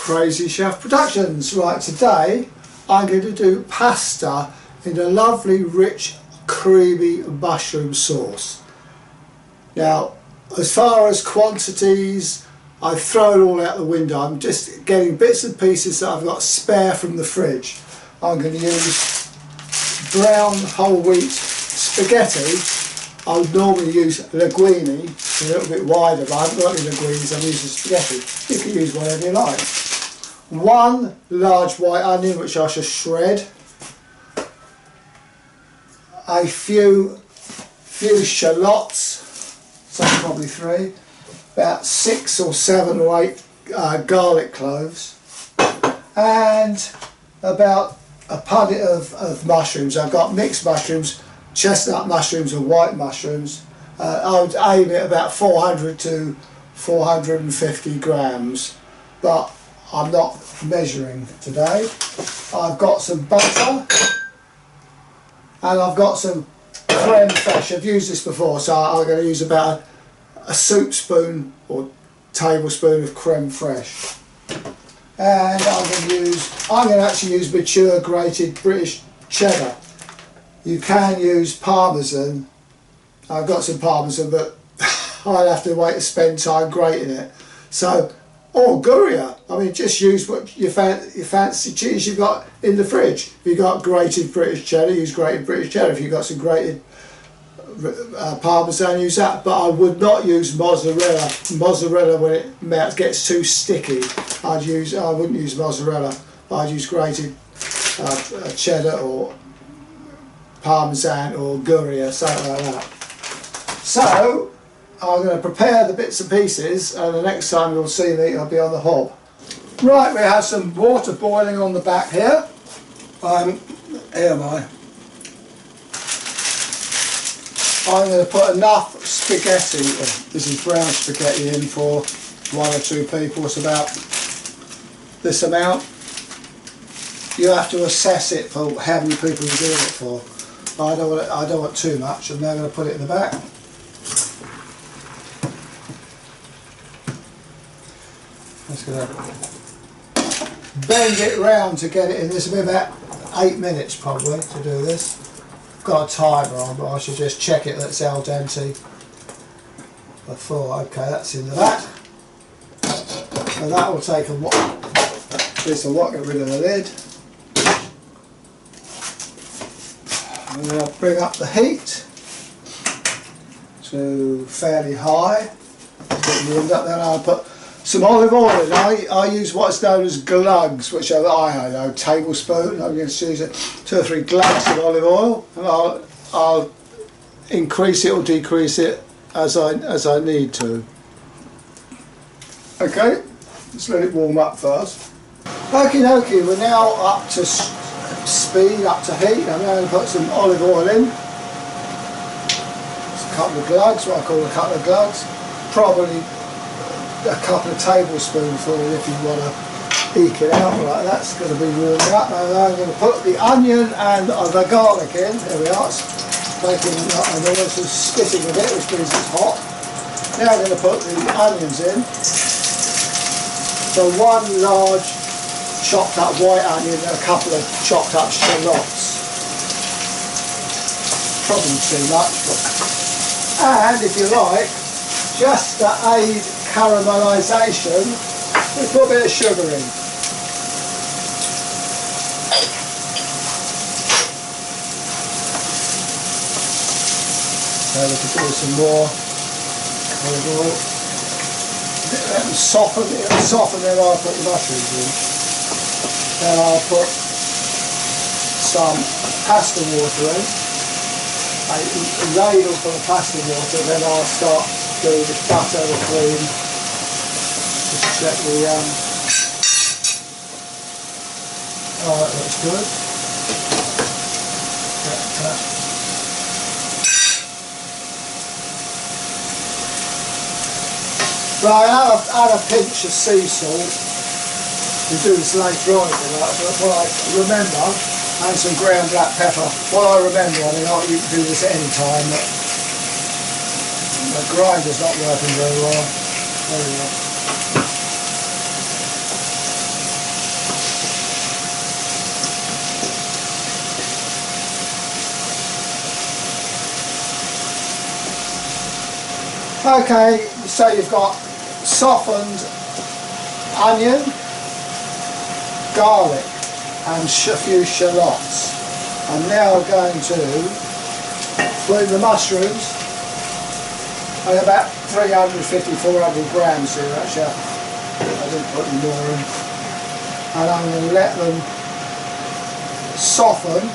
Crazy Chef Productions. Right, today I'm going to do pasta in a lovely rich creamy mushroom sauce. Now, as far as quantities, I've thrown all out the window. I'm just getting bits and pieces that I've got spare from the fridge. I'm going to use brown whole wheat spaghetti. I would normally use linguine, a little bit wider, but I haven't got any linguines, I'm using spaghetti. You can use whatever you like. One large white onion which I shall shred. A few shallots, so probably 3. About 6 or 7 or 8 garlic cloves. And about a punnet of mushrooms. I've got mixed mushrooms, chestnut mushrooms and white mushrooms. I would aim at about 400 to 450 grams, but I'm not measuring today. I've got some butter and I've got some creme fraiche. I've used this before, so I'm going to use about a soup spoon or tablespoon of creme fraiche. And I'm going to actually use mature grated British cheddar. You can use parmesan. I've got some parmesan, but I'll have to wait to spend time grating it. So, or Gruyere. I mean, just use what you fancy cheese you've got in the fridge. If you've got grated British cheddar, use grated British cheddar. If you've got some grated parmesan, use that. But I would not use mozzarella. Mozzarella, when it gets too sticky, I wouldn't use mozzarella. I'd use grated cheddar or parmesan or Gruyere, something like that. So I'm going to prepare the bits and pieces, and the next time you'll see me I'll be on the hob. Right, we have some water boiling on the back here. Here am I. I'm going to put enough spaghetti, this is brown spaghetti, in for 1 or 2 people. It's about this amount. You have to assess it for how many people you're doing it for. I don't want too much. I'm now going to put it in the back. Just going to bend it round to get it in. This will be about 8 minutes probably to do this. I've got a timer on, but I should just check it that it's al dente before. Okay, that's in the back. And that will take a while. This will get rid of the lid. I'm going to bring up the heat to fairly high. Then I'll put some olive oil in. I use what's known as glugs, which are, I don't know, tablespoon. I'm going to use 2 or 3 glugs of olive oil, and I'll increase it or decrease it as I need to. Okay, let's let it warm up first. Okie dokie, we're now up to speed, up to heat. I'm now going to put some olive oil in. Just a couple of glugs, what I call a couple of glugs. Probably a couple of tablespoonfuls if you want to eke it out. Right, that's going to be warmed up. And I'm going to put the onion and the garlic in. There we are. It's making a noise and spitting a bit, which means it's hot. Now I'm going to put the onions in. So 1 large chopped up white onion and a couple of chopped up shallots. Probably too much, but... And if you like, just to aid caramelisation, we put a bit of sugar in. So we can do some more olive oil. Let them soften, it'll soften, then I'll put the mushrooms in. Then I'll put some pasta water in, a ladle full of pasta water, then I'll start doing the butter, the cream, just check the, oh, that looks good. Right, add a pinch of sea salt. We do this later on if you like, but what I remember, and some ground black pepper. What I remember, I mean, you can do this at any time, but the grinder's not working very well. There we go. Okay, so you've got softened onion, garlic and a few shallots. I'm now going to put in the mushrooms. I've about 350-400 grams here actually. I didn't put any more in. And I'm going to let them soften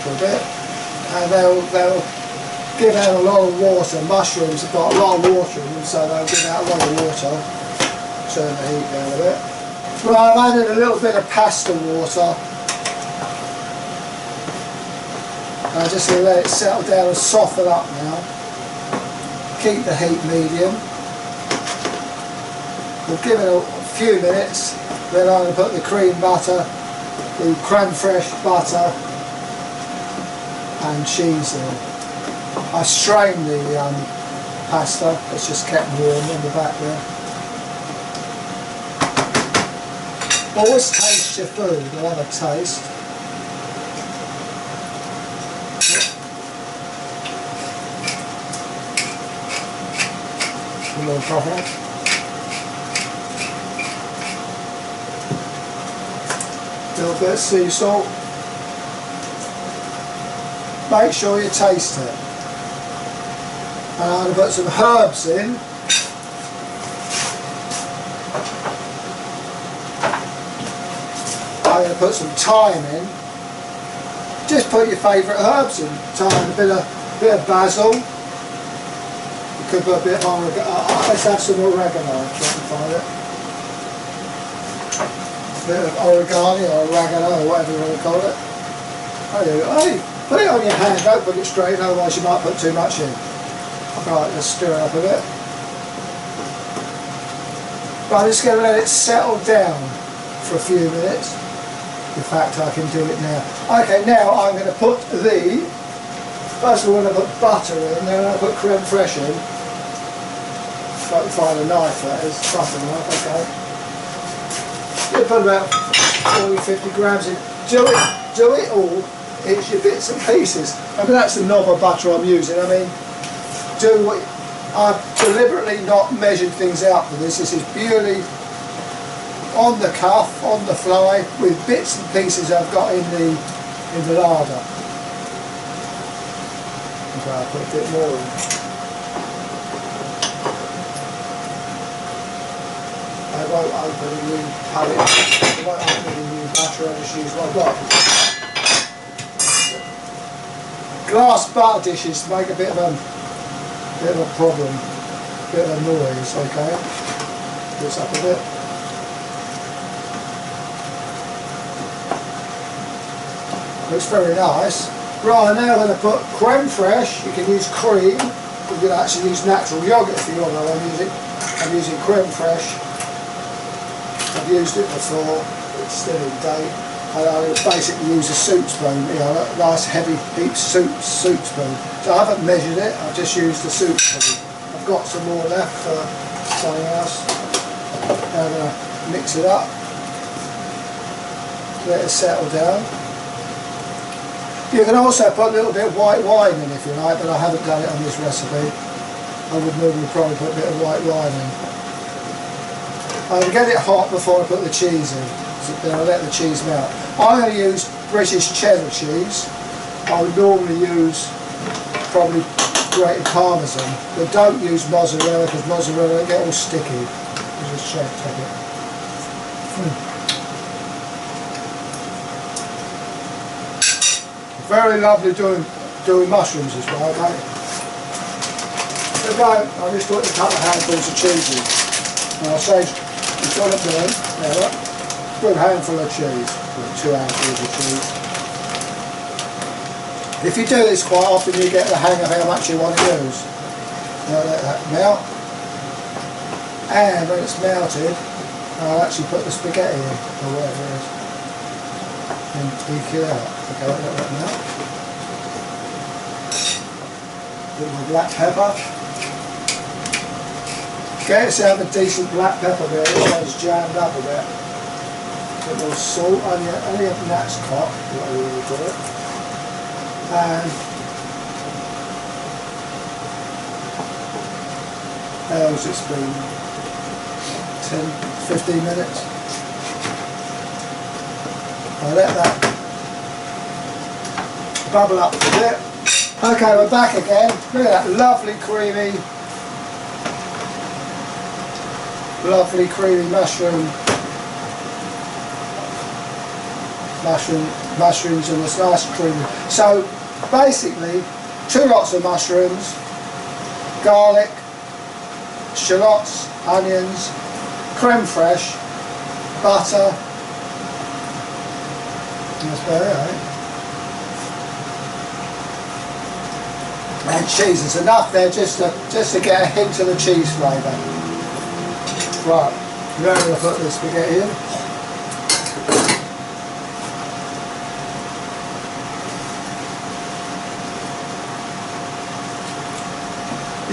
for a bit, and they'll give out a lot of water. Mushrooms have got a lot of water in them, so they'll give out a lot of water. Turn the heat down a bit. Well, I've added a little bit of pasta water. I'm just going to let it settle down and soften up now. Keep the heat medium. We'll give it a few minutes. Then I'm going to put the cream butter, the creme fraiche butter and cheese in. I strained the pasta, it's just kept warm in the back there. Always taste your food, you'll have a taste. A little pepper. A little bit of sea salt. Make sure you taste it. And I'm going to put some herbs in. I'm going to put some thyme in. Just put your favourite herbs in. Thyme, a bit of basil. You could put a bit of oregano. Let's have some oregano if you can find it. A bit of oregano or oregano or whatever you want to call it. Hey, put it on your hand, don't put it straight, otherwise you might put too much in. Right, let's stir it up a bit. Right, I'm just going to let it settle down for a few minutes. In fact, I can do it now. Okay, now I'm going to put first of all I'm going to put butter in, then I'll put creme fraiche in. If I can find a knife, that is, butter knife, okay. You put about 40-50 grams in. Do it all. It's your bits and pieces. I mean, that's the knob of butter I'm using. I mean, I've deliberately not measured things out for this. This is purely on the cuff, on the fly, with bits and pieces I've got in the larder. So I'll put a bit more in. I won't open a new pallet. I won't open a new butter. I'll just use what I've got. Glass butter dishes make a bit of a problem, a bit of a noise, okay? This up a bit. Looks very nice. Right, now I'm going to put creme fraiche. You can use cream. You can actually use natural yogurt if you want. I'm using creme fraiche. I've used it before. It's still in date. And I basically use a soup spoon, you know, a nice heavy deep soup spoon. So I haven't measured it, I've just used the soup spoon. I've got some more left for something else. Now I'm going to mix it up, let it settle down. You can also put a little bit of white wine in if you like, but I haven't done it on this recipe. I would normally probably put a bit of white wine in. I'm going to get it hot before I put the cheese in. Then I'll let the cheese melt. I'm going to use British cheddar cheese. I would normally use probably grated parmesan, but don't use mozzarella because mozzarella will get all sticky. Just check it. Very lovely doing mushrooms as well, okay? Again, I just put a couple of handfuls of cheese in. And I'll say, you've got it doing, there, look. Good handful of cheese, or 2 handfuls of cheese. If you do this quite often, you get the hang of how much you want to use. Now let that melt, and when it's melted, I'll actually put the spaghetti in, or whatever it is, and eke it out. Okay, let that melt. A bit more black pepper. Get yourself a decent black pepper there, otherwise it's jammed up a bit. A bit more salt, only a gnat's cock, whatever you call it. And How's it's been? 10, 15 minutes. I'll let that bubble up a bit. Okay, we're back again. Look at that lovely creamy mushrooms, and it's nice and creamy. So basically 2 lots of mushrooms, garlic, shallots, onions, creme fraiche, butter, that's about it, right? And cheese. There's enough there just to get a hint of the cheese flavour. Right, now I'm going to put the spaghetti in.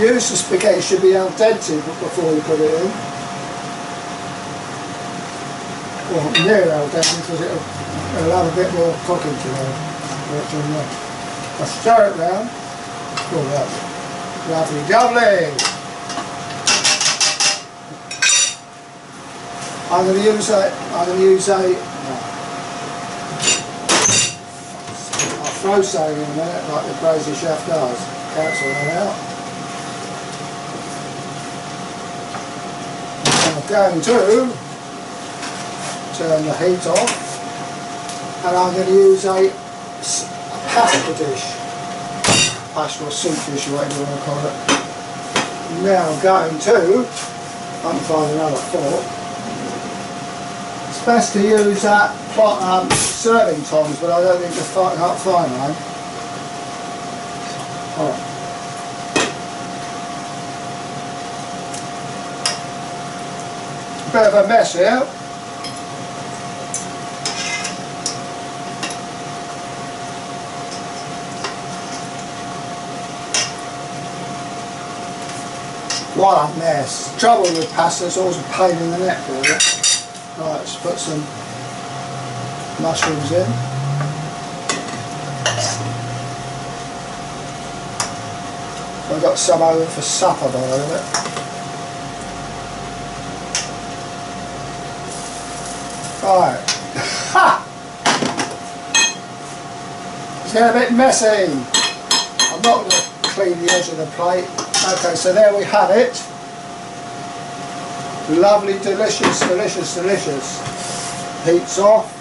Use the spaghetti should be al dente before you put it in. Well, near al dente because it'll have a bit more cooking to it. I'll stir it round. Oh, that's lovely, lovely. I'm going to use a I'll throw something in a minute like the crazy chef does. Cancel that out. I'm going to turn the heat off, and I'm going to use a pasta dish, pasta or soup dish, or whatever you want to call it. Now I'm going to, I can find another fork. It's best to use that serving tongs, but I don't think I can't find one. Right. Bit of a mess here. What a mess. Trouble with pasta, it's always a pain in the neck really. Right, let's put some mushrooms in. I've got some over for supper by the way of it. Right. Ha! It's getting a bit messy. I'm not going to clean the edge of the plate. Okay, so there we have it. Lovely, delicious, delicious, delicious. Heat's off.